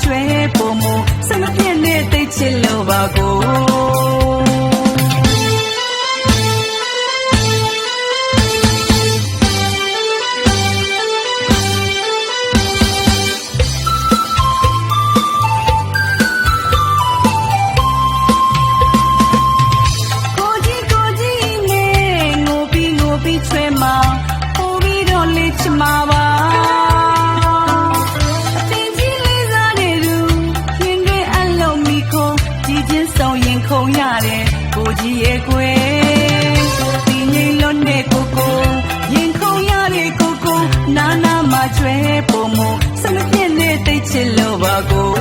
ကျွဲပုံမစမပြည့်နဲ့တိတ်ချစ်လို့ပါကိုချွဲမှာပို့ပြီးတော့လေးချမှာပါအတင်ကြီးလေးစားတဲ့လူရင်တွေအလုံးမိခုံးကြည်ချင်းဆောင်ရင်ခုံရတယ်ကိုကြီးရဲ့ကွယ်ဒီငိမ့်လွတ်တဲ့ကိုကိုရင်ခုံရတဲ့ကိုကိုနာနာမကျွဲပုံမစမပြည့်နဲ့တိတ်ချစ်လို့ပါကို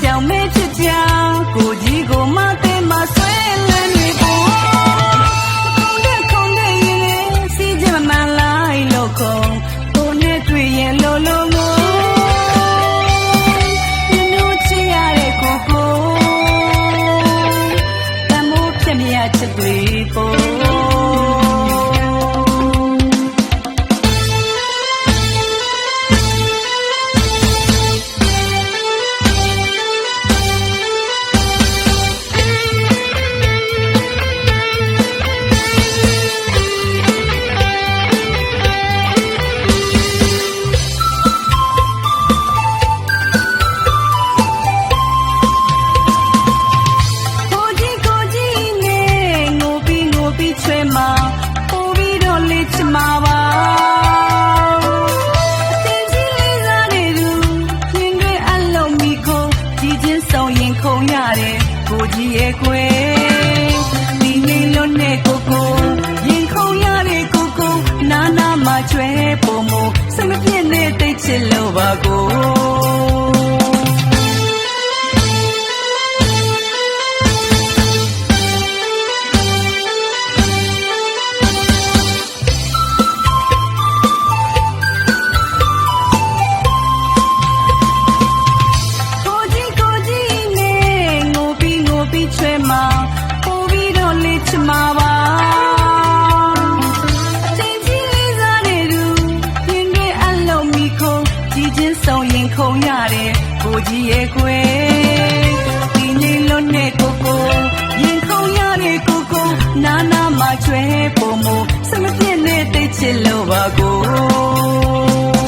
ကြောင်မဲချစ်ကြကိုကြီးကိုမသိမဆွဲလန်းနေကိုခုံတဲ့ရင်စီးကြမမှန်လိုက်လို့ခုံကိုနဲ့တွေ့ရင်လိုလိုငိုမျိုးချစ်ရတဲ့ကိုကိုတမိုးဖြစ်မြတ်ချစ်တွေပို့ချွဲမှာပို့ပြီးတော့လေးချမှာပါအတင်ကြီးလေးစားတဲ့လူရင်တွေအလုံးမိခုံးကြည်ချင်းဆောင်ရင်ခုံရတယ်ကိုကြီးရဲ့ကွယ်ဒီငိမ့်လွတ်တဲ့ကိုကိုရင်ခုံရတဲ့ကိုကိုနာနာမကျွဲပုံမစမပြည့်နဲ့တိတ်ချစ်လို့ပါကိုချွဲမှာပို့ပြီးတော့လေးချမှာပါအတင်ကြီးလေးစားတဲ့လူရင်တွေအလုံးမိခုံးကြည်ချင်းဆောင်ရင်ခုံရတယ်ကိုကြီးရဲ့ကွယ်ဒီငိမ့်လွတ်တဲ့ကိုကိုရင်ခုံရတဲ့ကိုကိုနာနာမကျွဲပုံမစမပြည့်နဲ့တိတ်ချစ်လို့ပါကို